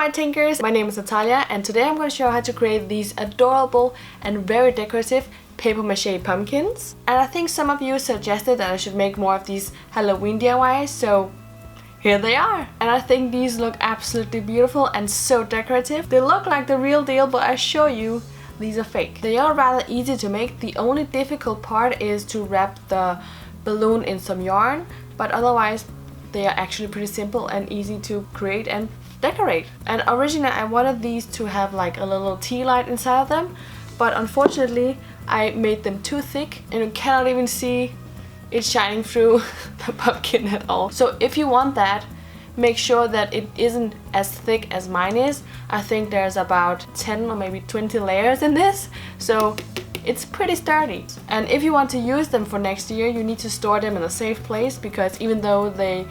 my Tinkers, my name is Natalia and today I'm going to show you how to create these adorable and very decorative paper mache pumpkins. And I think some of you suggested that I should make more of these Halloween DIYs, so here they are. And I think these look absolutely beautiful and so decorative. They look like the real deal, but I assure you these are fake. They are rather easy to make. The only difficult part is to wrap the balloon in some yarn, but otherwise they are actually pretty simple and easy to create and decorate. And originally I wanted these to have like a little tea light inside of them, but unfortunately I made them too thick and you cannot even see it shining through the pumpkin at all. So if you want that, make sure that it isn't as thick as mine is. I think there's about 10 or maybe 20 layers in this, so it's pretty sturdy. And if you want to use them for next year, you need to store them in a safe place, because even though they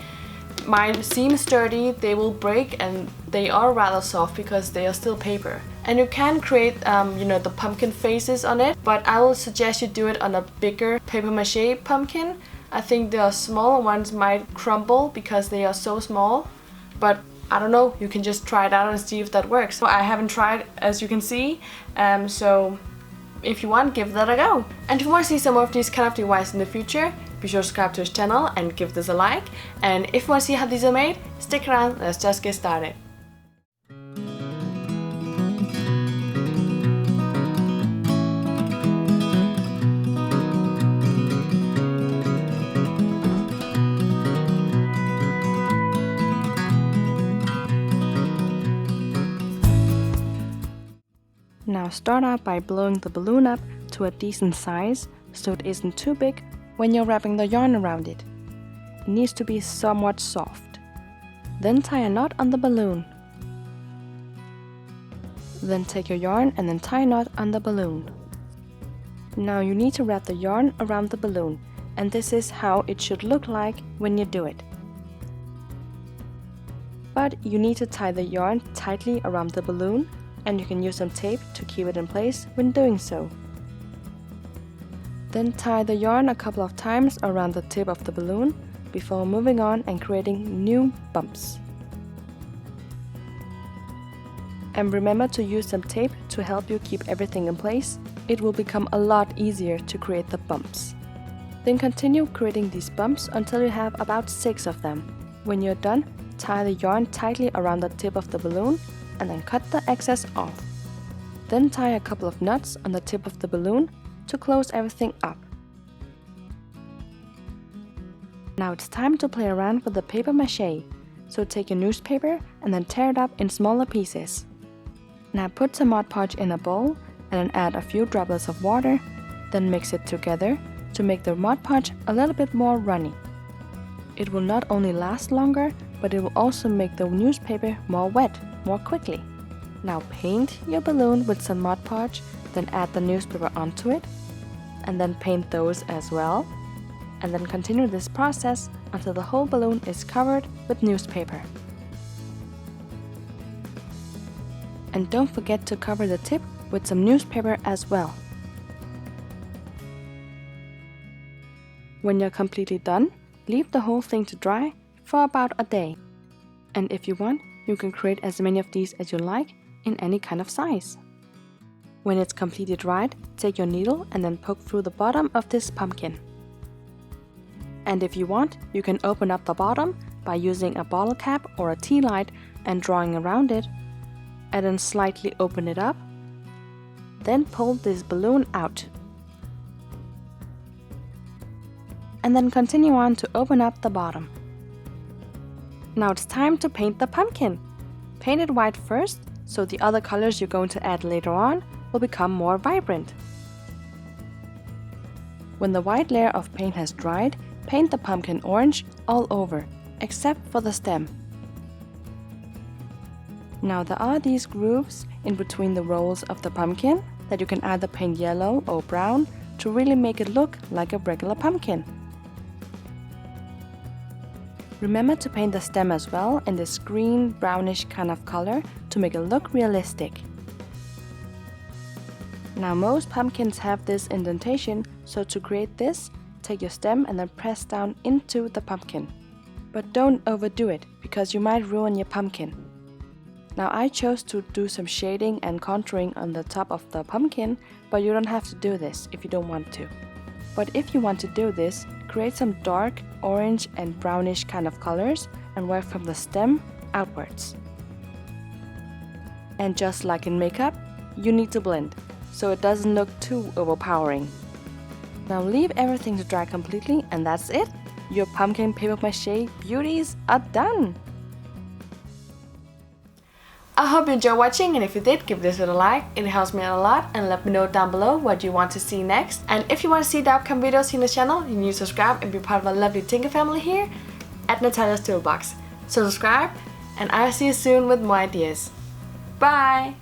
might seem sturdy, they will break, and they are rather soft because they are still paper. And you can create the pumpkin faces on it, but I will suggest you do it on a bigger paper mache pumpkin. I think the smaller ones might crumble because they are so small, but I don't know, you can just try it out and see if that works. So I haven't tried, as you can see, so if you want, give that a go. And if you want to see some more of these kind of DIYs in the future, be sure to subscribe to this channel and give this a like. And if you want to see how these are made, stick around, let's just get started. Now start out by blowing the balloon up to a decent size so it isn't too big when you're wrapping the yarn around it. It needs to be somewhat soft. Then tie a knot on the balloon. Then take your yarn and then tie a knot on the balloon. Now you need to wrap the yarn around the balloon, and this is how it should look like when you do it. But you need to tie the yarn tightly around the balloon, and you can use some tape to keep it in place when doing so. Then tie the yarn a couple of times around the tip of the balloon before moving on and creating new bumps. And remember to use some tape to help you keep everything in place. It will become a lot easier to create the bumps. Then continue creating these bumps until you have about 6 of them. When you're done, tie the yarn tightly around the tip of the balloon and then cut the excess off. Then tie a couple of knots on the tip of the balloon to close everything up. Now it's time to play around with the paper mache. So take your newspaper and then tear it up in smaller pieces. Now put some Mod Podge in a bowl and then add a few droplets of water, then mix it together to make the Mod Podge a little bit more runny. It will not only last longer, but it will also make the newspaper more wet more quickly. Now paint your balloon with some Mod Podge, then add the newspaper onto it, and then paint those as well, and then continue this process until the whole balloon is covered with newspaper. And don't forget to cover the tip with some newspaper as well. When you're completely done, leave the whole thing to dry for about a day. And if you want, you can create as many of these as you like in any kind of size. When it's completely dried, take your needle and then poke through the bottom of this pumpkin. And if you want, you can open up the bottom by using a bottle cap or a tea light and drawing around it, and then slightly open it up. Then pull this balloon out. And then continue on to open up the bottom. Now it's time to paint the pumpkin. Paint it white first, so the other colors you're going to add later on will become more vibrant. When the white layer of paint has dried, paint the pumpkin orange all over, except for the stem. Now there are these grooves in between the rolls of the pumpkin that you can either paint yellow or brown to really make it look like a regular pumpkin. Remember to paint the stem as well in this green brownish kind of color to make it look realistic. Now most pumpkins have this indentation, so to create this, take your stem and then press down into the pumpkin. But don't overdo it, because you might ruin your pumpkin. Now I chose to do some shading and contouring on the top of the pumpkin, but you don't have to do this if you don't want to. But if you want to do this, create some dark orange and brownish kind of colors and work from the stem outwards. And just like in makeup, you need to blend, so it doesn't look too overpowering. Now leave everything to dry completely, and that's it! Your pumpkin paper mache beauties are done! I hope you enjoyed watching, and if you did, give this video a like, it helps me out a lot, and let me know down below what you want to see next. And if you want to see the upcoming videos here on the channel, you need to subscribe and be part of our lovely Tinker family here at Natalia's Toolbox. So subscribe, and I'll see you soon with more ideas. Bye!